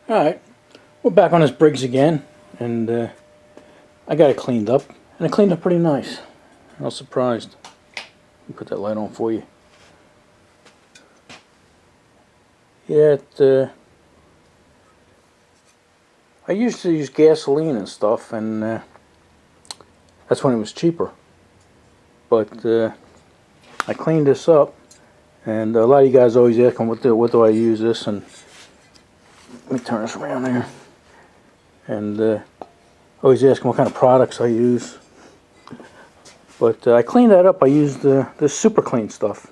Alright, we're back on this Briggs again, and I got it cleaned up, and it cleaned up pretty nice. I was surprised. Let me put that light on for you. Yeah, I used to use gasoline and stuff, and that's when it was cheaper. But I cleaned this up, and a lot of you guys always ask me, what do I use this, and let me turn this around there. And always ask me what kind of products I use. But I cleaned that up. I used this super clean stuff.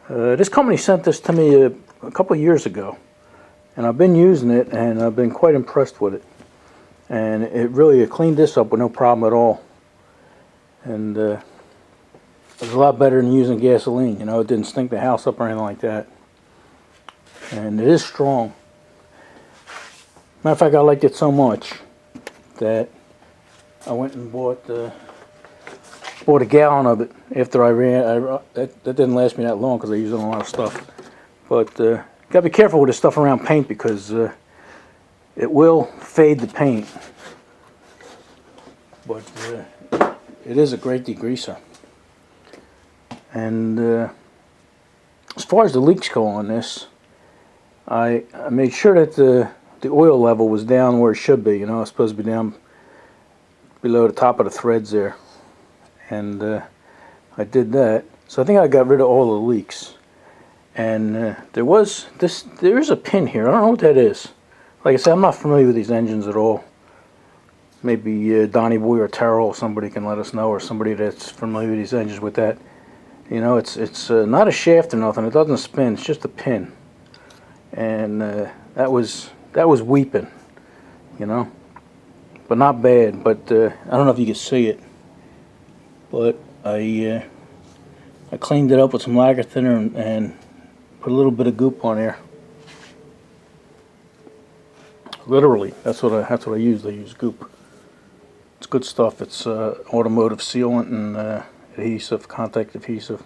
This company sent this to me a couple of years ago, and I've been using it, and I've been quite impressed with it. And it really cleaned this up with no problem at all. And it's a lot better than using gasoline. You know, it didn't stink the house up or anything like that. And it is strong. Matter of fact, I liked it so much that I went and bought a gallon of it after I ran. That didn't last me that long because I used it on a lot of stuff. But gotta be careful with this stuff around paint because it will fade the paint. But it is a great degreaser. And as far as the leaks go on this, I made sure that the oil level was down where it should be. You know, it's supposed to be down below the top of the threads there. And I did that. So I think I got rid of all the leaks. And there is a pin here. I don't know what that is. Like I said, I'm not familiar with these engines at all. Maybe Donnie Boy or Terrell or somebody can let us know, or somebody that's familiar with these engines with that. You know, it's not a shaft or nothing. It doesn't spin. It's just a pin. And that was weeping, you know, but not bad. But I don't know if you can see it, but I cleaned it up with some lacquer thinner and put a little bit of goop on there. Literally, that's what I use. I use goop. It's good stuff. It's automotive sealant and adhesive, contact adhesive,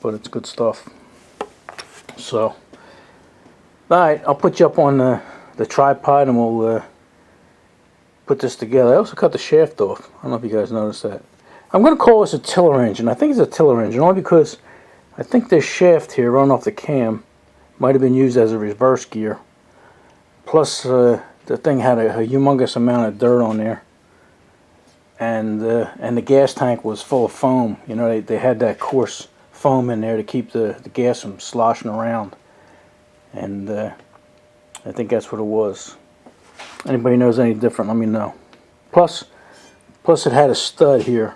but it's good stuff. So, alright, I'll put you up on the tripod and we'll put this together. I also cut the shaft off. I don't know if you guys noticed that. I'm going to call this a tiller engine. I think it's a tiller engine only because I think this shaft here running off the cam might have been used as a reverse gear. Plus the thing had a humongous amount of dirt on there. And the gas tank was full of foam. You know, they had that coarse foam in there to keep the gas from sloshing around. And I think that's what it was. Anybody knows any different, let me know. Plus it had a stud here.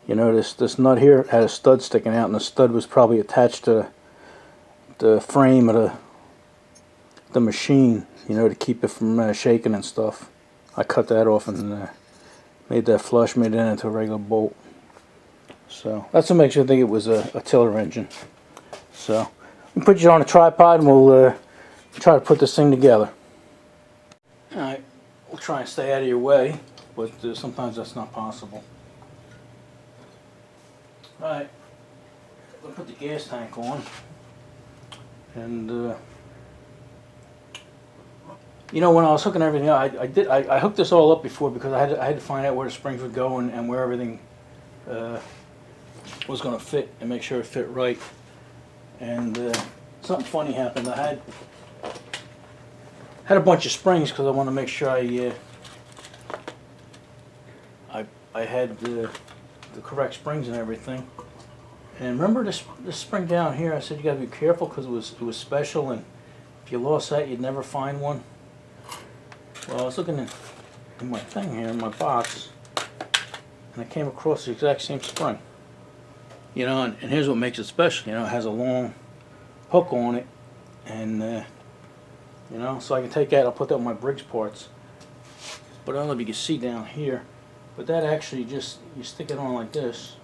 You know, this nut here had a stud sticking out, and the stud was probably attached to the frame of the machine, you know, to keep it from shaking and stuff. I cut that off and made that flush, made it into a regular bolt. So that's what makes you think it was a tiller engine. So we'll put you on a tripod and we'll try to put this thing together. Alright, we'll try and stay out of your way, but sometimes that's not possible. Alright, we'll put the gas tank on. And you know, when I was hooking everything up, I hooked this all up before because I had to find out where the springs would go and where everything was going to fit and make sure it fit right. And something funny happened. I had a bunch of springs because I wanted to make sure I had the correct springs and everything. And remember this spring down here? I said you got to be careful because it was special, and if you lost that, you'd never find one. Well, I was looking in my thing here in my box, and I came across the exact same spring. You know, and here's what makes it special. You know, it has a long hook on it, and you know, so I can take that. I'll put that on my Briggs parts. But I don't know if you can see down here, but that actually just, you stick it on like this,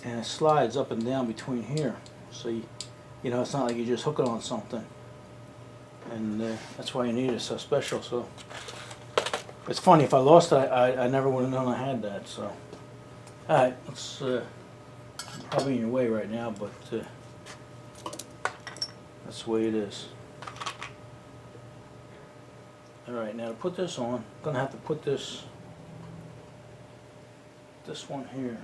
and it slides up and down between here. So you know, it's not like you just hook it on something. And that's why you need it, so special. So it's funny, if I lost it, I never would have known I had that. So alright, let's I'm probably in your way right now, but that's the way it is. Alright, now to put this on, I'm going to have to put this one here.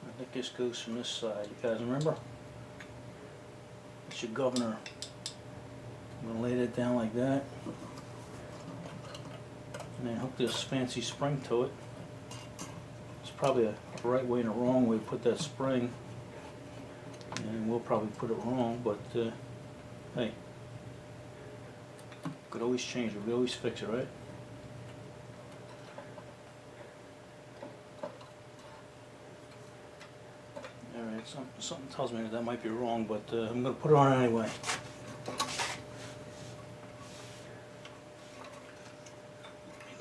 I think this goes from this side. You guys remember? It's your governor. I'm going to lay that down like that. And then hook this fancy spring to it. It's probably a right way and a wrong way to put that spring. And we'll probably put it wrong, but hey. Could always change it. We always fix it, right? Alright, something tells me that might be wrong, but I'm going to put it on anyway.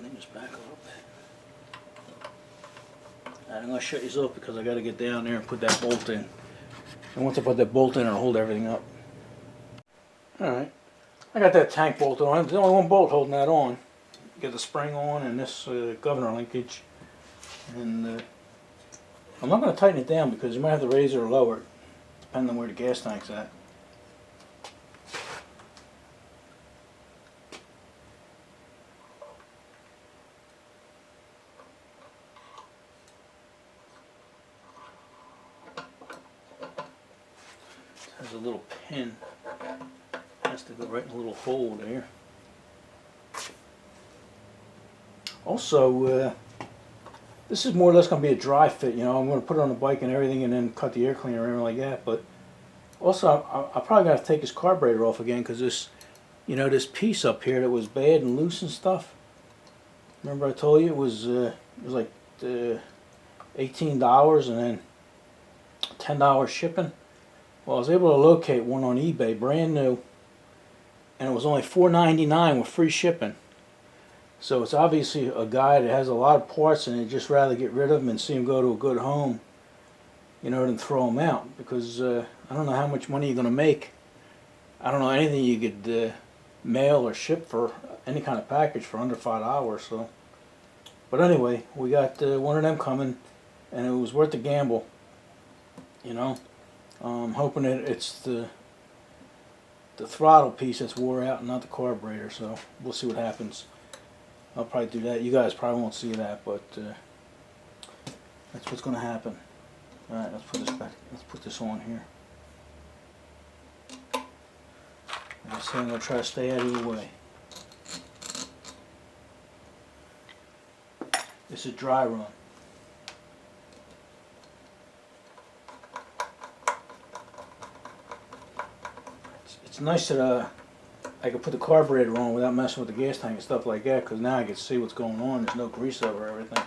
Lean this back a little bit. Alright, I'm going to shut these off because I got to get down there and put that bolt in. And once I put that bolt in, it'll hold everything up. Alright. I got that tank bolt on. There's only one bolt holding that on. Get the spring on and this governor linkage. And I'm not going to tighten it down because you might have to raise it or lower it, depending on where the gas tank's at. It has a little pin. Has to go right in a little hole there. Also, this is more or less going to be a dry fit. You know, I'm going to put it on the bike and everything, and then cut the air cleaner and everything like that. But also, I probably got to take this carburetor off again because this, you know, this piece up here that was bad and loose and stuff. Remember I told you it was like $18 and then $10 shipping. Well, I was able to locate one on eBay, brand new. And it was only $4.99 with free shipping. So it's obviously a guy that has a lot of parts and he'd just rather get rid of them and see them go to a good home, you know, than throw them out. Because I don't know how much money you're going to make. I don't know anything you could mail or ship for any kind of package for under $5. So, but anyway, we got one of them coming, and it was worth the gamble. You know, I'm hoping that it's the throttle piece that's wore out and not the carburetor, so we'll see what happens. I'll probably do that. You guys probably won't see that, but that's what's going to happen. Alright, let's put this back. Let's put this on here. Like I said, I'm going to try to stay out of your way. This is dry run. It's nice that I can put the carburetor on without messing with the gas tank and stuff like that, because now I can see what's going on. There's no grease over everything.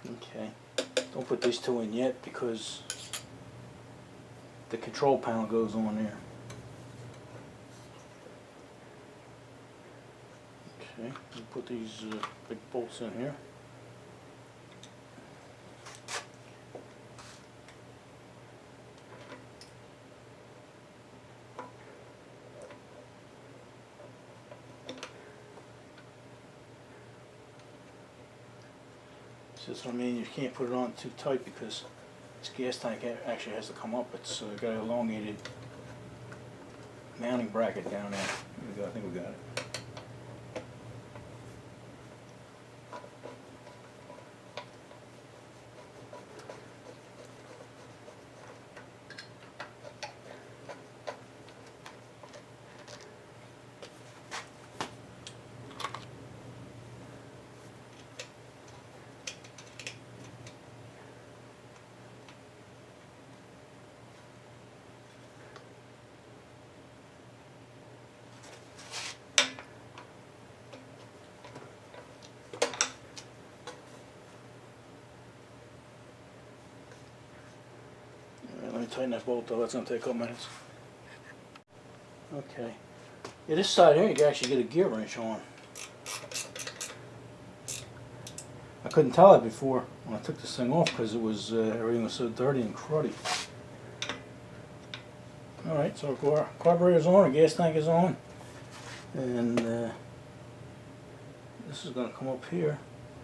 Okay, don't put these two in yet because the control panel goes on there. Okay, we'll put these big bolts in here. That's what I mean, you can't put it on too tight because this gas tank actually has to come up. It's got an elongated mounting bracket down there. Here we go, I think we got it. Let me tighten that bolt though, that's going to take a couple minutes. Okay. Yeah, this side here you can actually get a gear wrench on. I couldn't tell it before when I took this thing off because it was everything was so dirty and cruddy. Alright, so carburetor's on, our gas tank is on. And this is going to come up here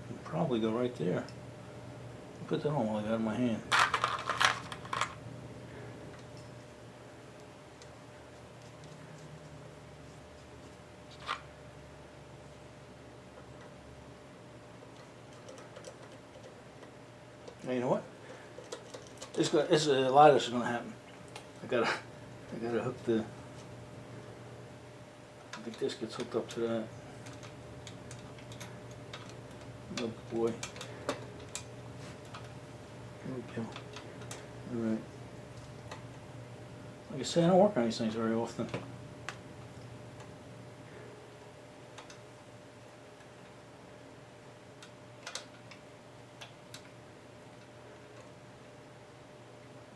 and probably go right there. Put that on while I got it in my hand. Now, you know what? A lot of this is going to happen. I gotta hook the. I think this gets hooked up to that. Good boy. There we go. Alright. Like I say, I don't work on these things very often.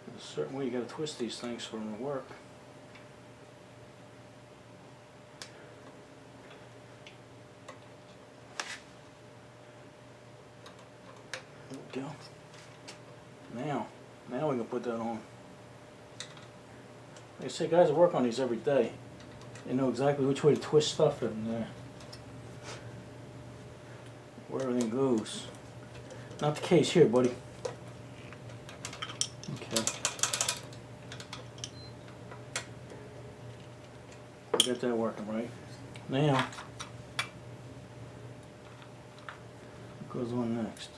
There's a certain way you gotta twist these things for them to work. There we go. Now we can put that on. Like I say, guys that work on these every day, they know exactly which way to twist stuff and where everything goes. Not the case here, buddy. Okay. We got that working right. Now, what goes on next?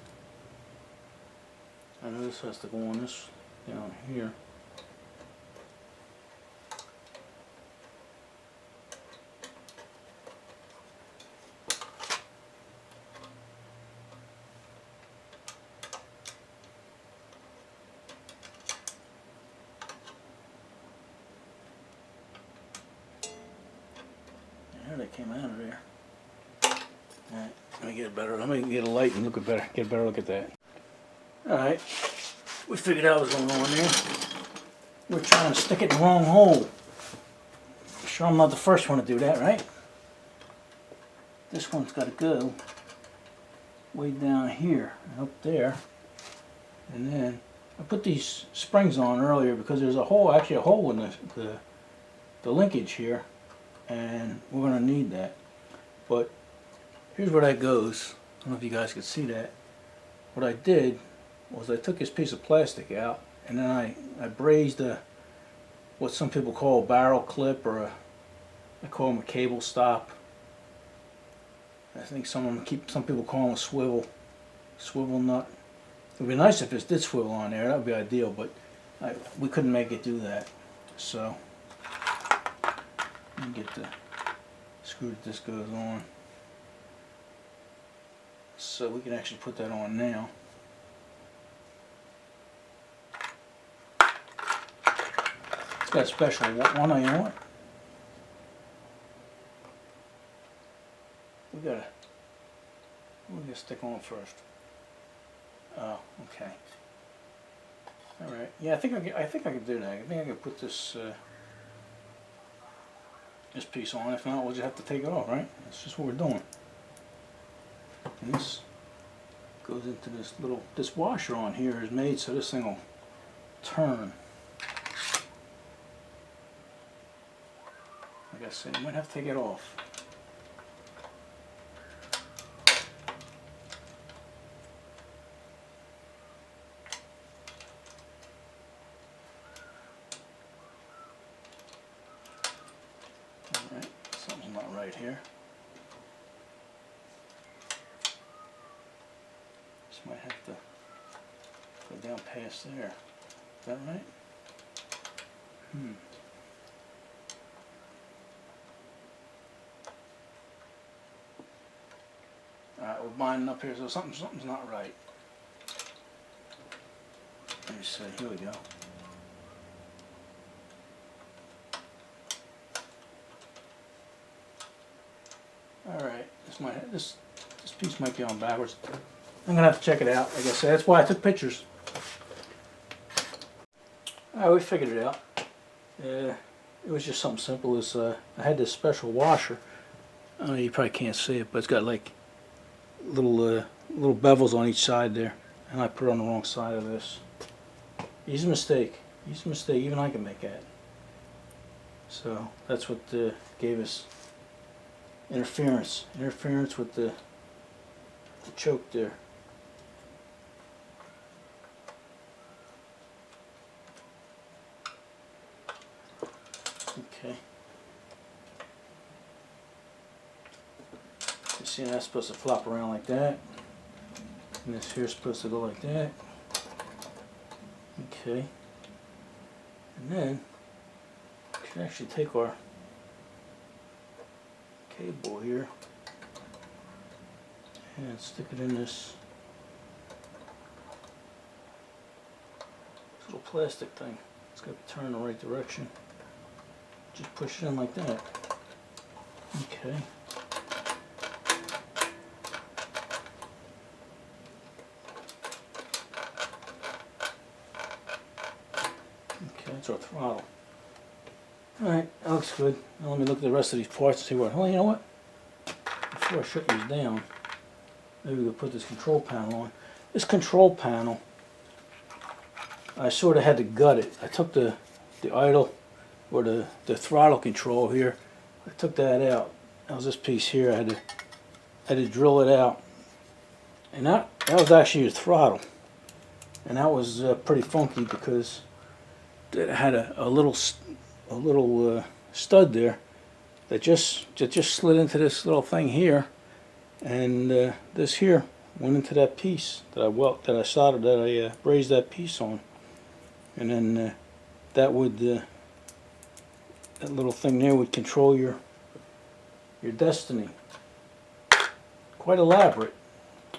I know this has to go on this down here. There they came out of there. Alright, let me get it better. Let me get a light and look at better. Get a better look at that. Alright, we figured out what's going on there. We're trying to stick it in the wrong hole. I'm sure I'm not the first one to do that, right? This one's got to go way down here and up there. And then I put these springs on earlier because there's a hole, actually a hole in the linkage here, and we're going to need that. But here's where that goes. I don't know if you guys could see that. What I did was I took this piece of plastic out and then I brazed what some people call a barrel clip, or I call them a cable stop. I think some people call them a swivel nut. It would be nice if it did swivel on there, that would be ideal, but we couldn't make it do that. So let me get the screw that this goes on. So we can actually put that on now. It's got a special one, you know what? We gotta stick on first. Oh, okay. All right. Yeah, I think I can do that. I think I can put this this piece on. If not, we'll just have to take it off, right? That's just what we're doing. And this goes into this washer on here is made so this thing will turn. Like I said, you might have to take it off. Alright, something's not right here. Just might have to go down past there. Is that right? Alright, we're binding up here, so something's not right. Let me see, here we go. Alright, this piece might be on backwards. I'm gonna have to check it out. Like I said, that's why I took pictures. Alright, we figured it out. It was just something simple as I had this special washer. I know you probably can't see it, but it's got like little bevels on each side there, and I put it on the wrong side of this. Easy mistake. Easy mistake. Even I can make that. So that's what gave us interference with the the choke there. Okay. You see that's supposed to flop around like that. And this here's supposed to go like that. Okay. And then we can actually take our cable here and stick it in this little plastic thing. It's got to turn in the right direction. Just push it in like that. Okay. Okay, that's our throttle. Alright, that looks good. Now let me look at the rest of these parts and see what. Oh, you know what? Before I shut these down, maybe we'll put this control panel on. This control panel, I sort of had to gut it. I took the idle, or the throttle control here, I took that out. That was this piece here. I had to drill it out. And that was actually a throttle. And that was pretty funky because it had a little stud there that just slid into this little thing here, and this here went into that piece that I soldered, that I brazed that piece on, and then that little thing there would control your destiny. Quite elaborate.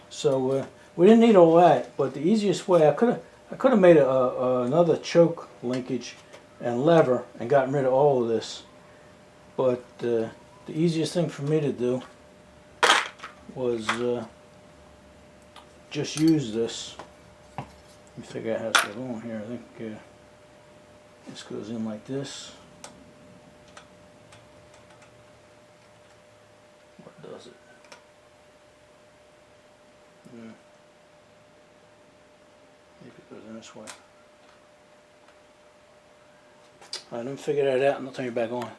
So we didn't need all that, but the easiest way I could have made another choke linkage and lever and gotten rid of all of this, but the easiest thing for me to do was just use this. Let me figure out how to go on here. I think this goes in like this. What does it? Maybe it goes in this way. Alright, let me figure that out and I'll turn you back on.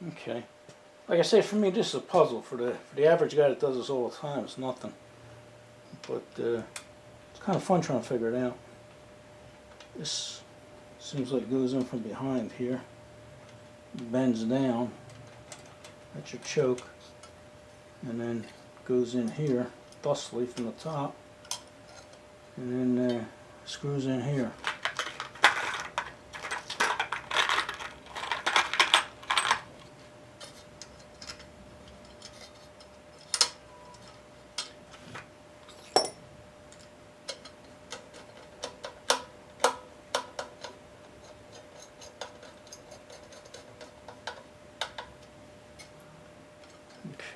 Okay. Like I say, for me this is a puzzle. For the average guy that does this all the time, it's nothing. But it's kind of fun trying to figure it out. This seems like it goes in from behind here. Bends down. That's your choke. And then goes in here, thusly from the top. And then screws in here.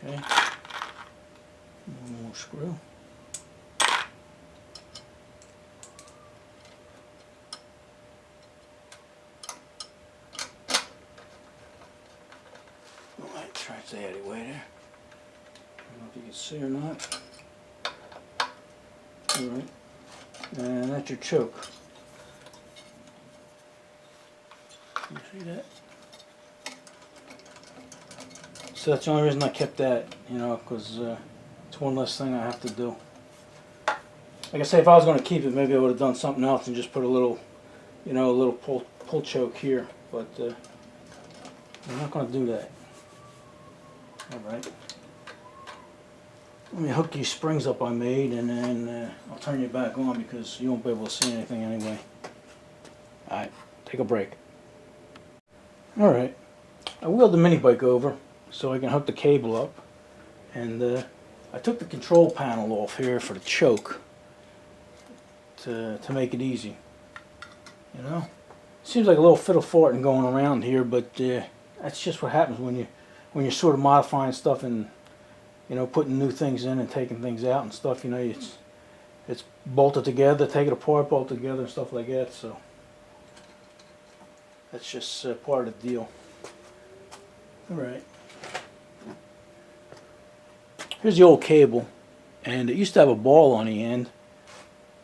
Okay, one more screw. I might try to stay out of the way there. I don't know if you can see or not. Alright, and that's your choke. Can you see that? So that's the only reason I kept that, you know, because it's one less thing I have to do. Like I say, if I was going to keep it, maybe I would have done something else and just put a little, you know, a little pull choke here. But I'm not going to do that. Alright. Let me hook these springs up I made, and then I'll turn you back on because you won't be able to see anything anyway. Alright, take a break. Alright, I wheeled the mini bike over so I can hook the cable up, and I took the control panel off here for the choke to make it easy. You know, seems like a little fiddle farting going around here, but that's just what happens when you're sort of modifying stuff and, you know, putting new things in and taking things out and stuff. You know, it's bolted together, take it apart, bolt together, and stuff like that. So that's just part of the deal. All right. Here's the old cable, and it used to have a ball on the end,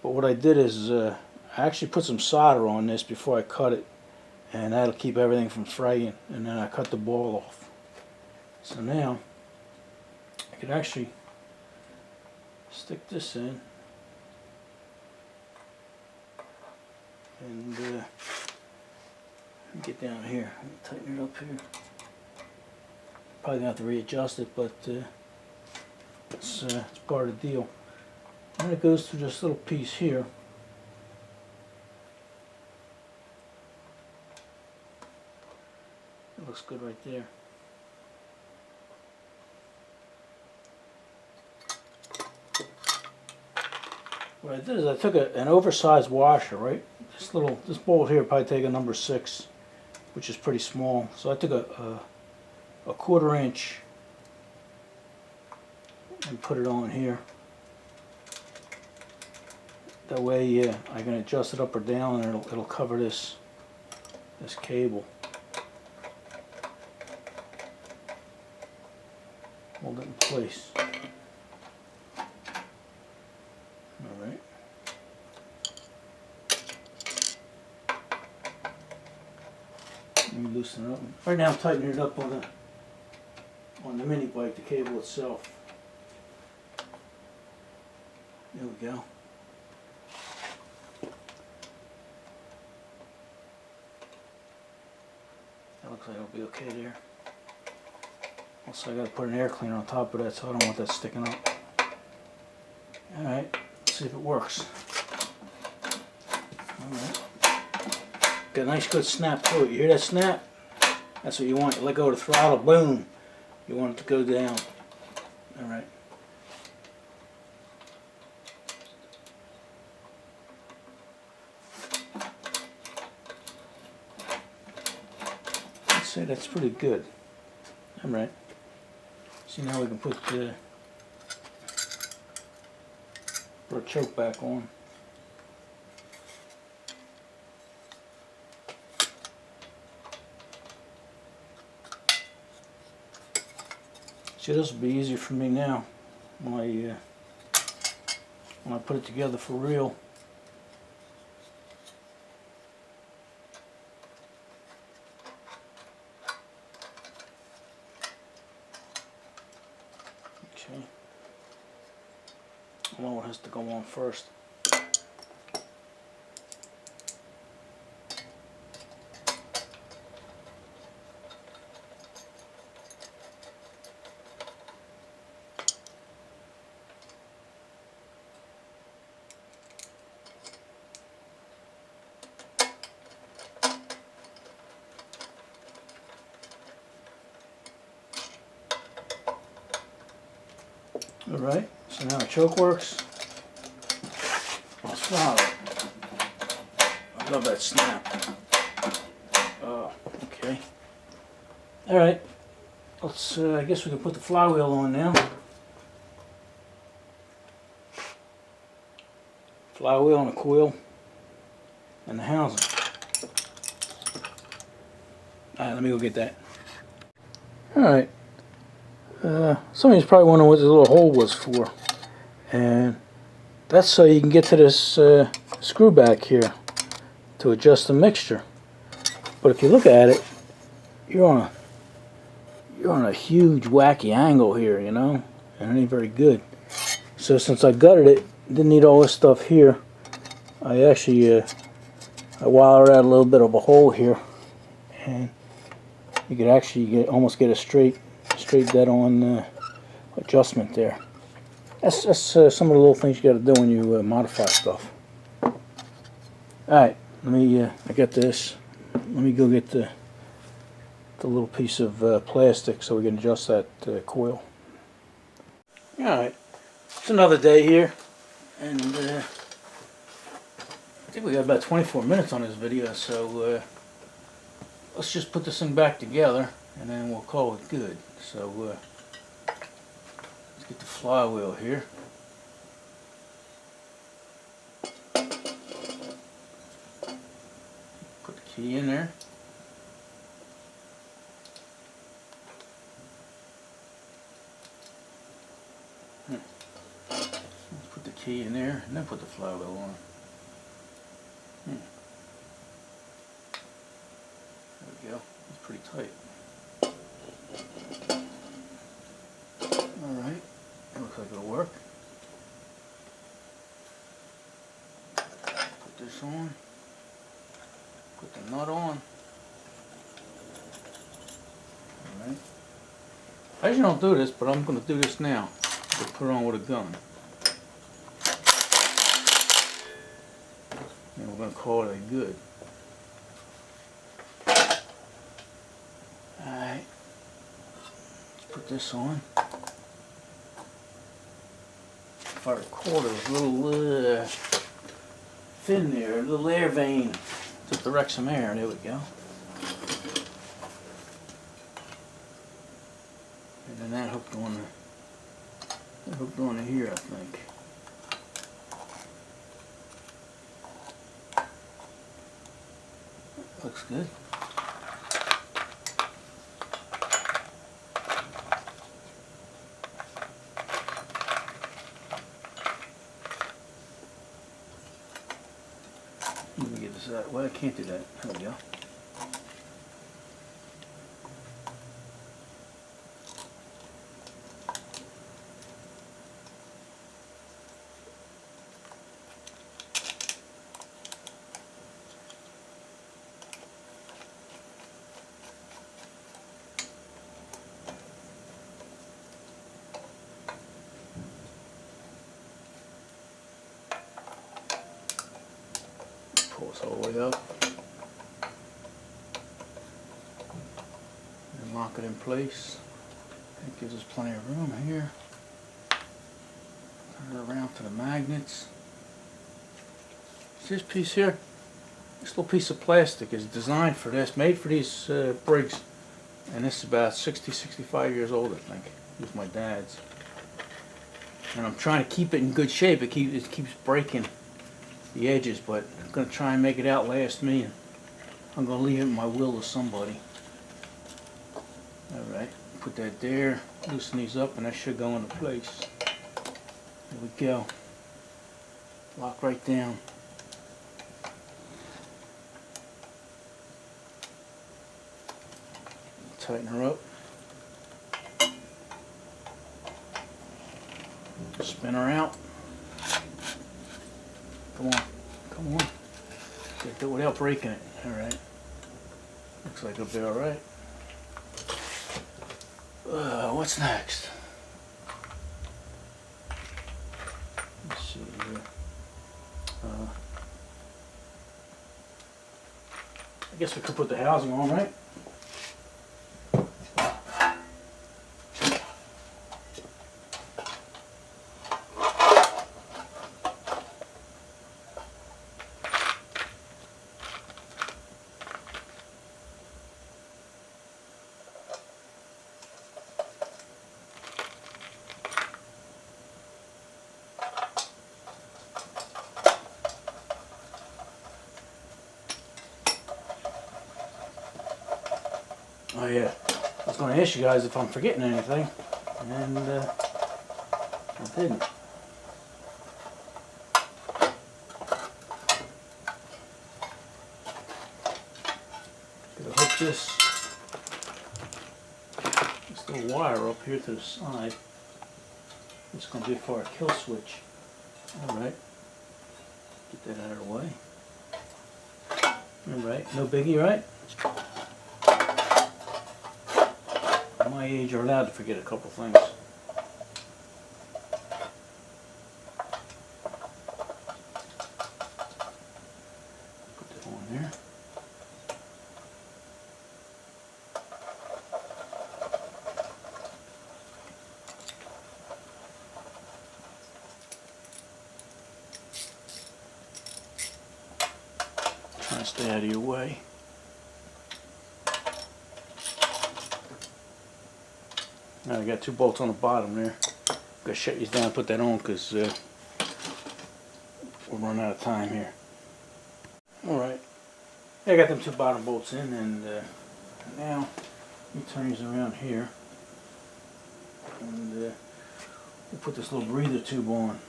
but what I did is I actually put some solder on this before I cut it, and that'll keep everything from fraying, and then I cut the ball off. So now I can actually stick this in, and get down here. Let me tighten it up here. Probably gonna have to readjust it, but it's part of the deal. And it goes through this little piece here. It looks good right there. What I did is I took an oversized washer, right? This bolt here probably take a number 6, which is pretty small. So I took a 1/4 inch and put it on here. That way, I can adjust it up or down, and it'll cover this cable. Hold it in place. All right. Let me loosen it up. Right now, I'm tightening it up on the mini bike, the cable itself. There we go. That looks like it'll be okay there. Also, I got to put an air cleaner on top of that, so I don't want that sticking up. All right, let's see if it works. All right. Got a nice good snap to it. You hear that snap? That's what you want. You let go of the throttle, boom. You want it to go down. All right. I'd say that's pretty good. All right. See, now we can put a choke back on. See, this will be easier for me now when I put it together for real. Okay. Well, one has to go on first. Alright, so now the choke works. Let's follow it. I love that snap. Oh, okay. Alright, let's, I guess we can put the flywheel on now. Flywheel and a coil and the housing. Alright, let me go get that. Alright. Some of you's probably wondering what this little hole was for, and that's so you can get to this screw back here to adjust the mixture. But if you look at it, you're on a huge wacky angle here, you know, and it ain't very good. So since I gutted it, didn't need all this stuff here, I actually I wired out a little bit of a hole here, and you could actually almost get a straight dead on adjustment there. That's some of the little things you got to do when you modify stuff. Alright, let me I got this. Let me go get the little piece of plastic so we can adjust that coil. Alright, it's another day here, and I think we got about 24 minutes on this video, so let's just put this thing back together and then we'll call it good. So let's get the flywheel here. Put the key in there. Let's put the key in there and then put the flywheel on. There we go. It's pretty tight. Alright, it looks like it'll work. this on. Put the nut on. Alright. I usually don't do this, but I'm going to do this now. Just put it on with a gun. And we're going to call it a good. Alright. Let's put this on. If I recall, there was a little fin there, a little air vein to direct some air. There we go. And then that hooked on to here, I think. Looks good. Let me get this out. Well, I can't do that. There we go. Pull this all the way up and lock it in place. That gives us plenty of room here. Turn it around to the magnets. See this piece here? This little piece of plastic is designed for this, made for these Briggs, and this is about 65 years old, I think. It was my dad's, and I'm trying to keep it in good shape. It keeps breaking the edges, but I'm going to try and make it outlast me, and I'm going to leave it in my will to somebody. Alright, put that there, loosen these up, and that should go into place. There we go. Lock right down. Tighten her up. Spin her out. Come on, come on. Gotta do it without breaking it. Alright. Looks like it'll be alright. What's next? Let's see here. I guess we could put the housing on, right? Oh yeah, I was going to ask you guys if I'm forgetting anything, and I didn't. Gonna hook this little wire up here to the side. It's going to be for our kill switch. Alright, get that out of the way. Alright, no biggie, right? At my age, you're allowed to forget a couple things. Put that on there. Try to stay out of your way. Now I got two bolts on the bottom there. Gotta shut these down and put that on because we're running out of time here. Alright. I got them two bottom bolts in, and now let me turn these around here. And we'll put this little breather tube on.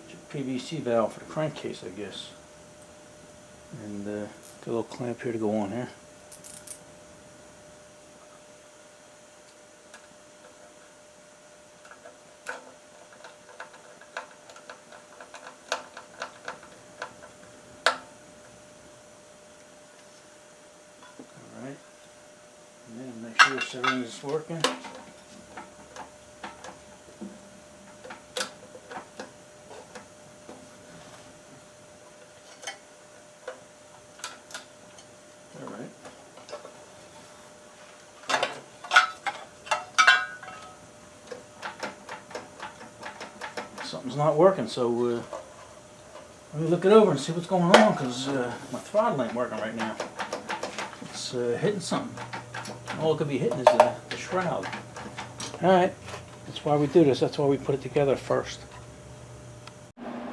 It's a PVC valve for the crankcase, I guess. And got a little clamp here to go on here. course everything's working. Alright. Something's not working, so let me look it over and see what's going on, because my throttle ain't working right now. It's hitting something. All it could be hitting is the shroud. Alright, that's why we do this. That's why we put it together first.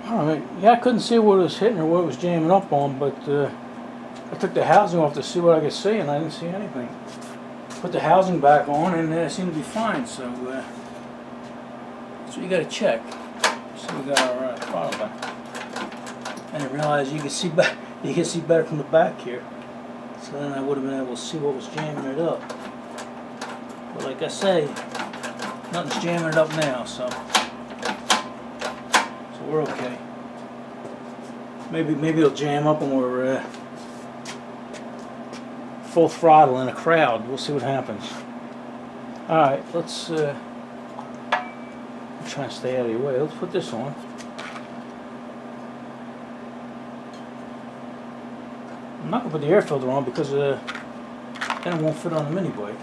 Alright, yeah, I couldn't see what it was hitting or what it was jamming up on, but I took the housing off to see what I could see, and I didn't see anything. Put the housing back on, and it seemed to be fine, so that's what you gotta check. So we got our throttle back. I didn't realize you could see back. You can see better from the back here. So then I would have been able to see what was jamming it up. But like I say, nothing's jamming it up now, so we're okay. Maybe it'll jam up when we're full throttle in a crowd. We'll see what happens. All right, let's. I'm trying to stay out of your way. Let's put this on. I'm not going to put the air filter on because then it won't fit on the mini bike.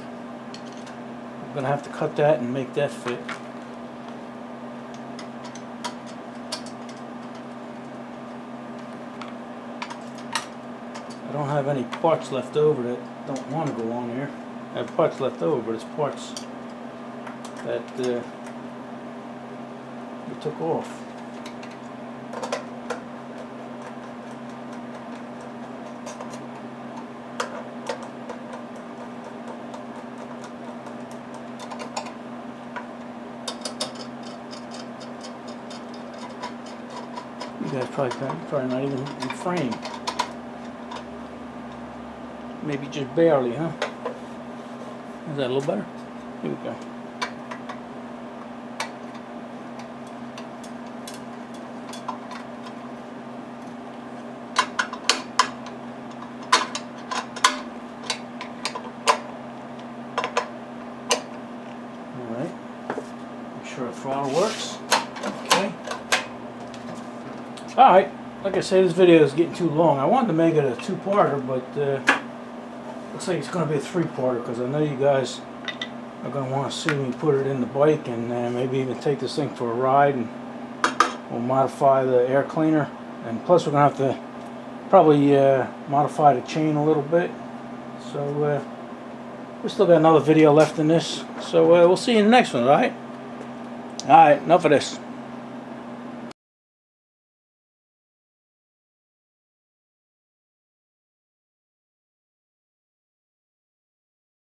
I'm going to have to cut that and make that fit. I don't have any parts left over that don't want to go on here. I have parts left over, but it's parts that we took off. You guys probably not even in frame. Maybe just barely, huh? Is that a little better? Here we go. Alright. Make sure the throttle works. Okay. Alright. Like I say, this video is getting too long. I wanted to make it a two-parter, but looks like it's going to be a three-parter, because I know you guys are going to want to see me put it in the bike and maybe even take this thing for a ride, and we'll modify the air cleaner, and plus we're going to have to probably modify the chain a little bit. So we still got another video left in this, so we'll see you in the next one. Alright, enough of this.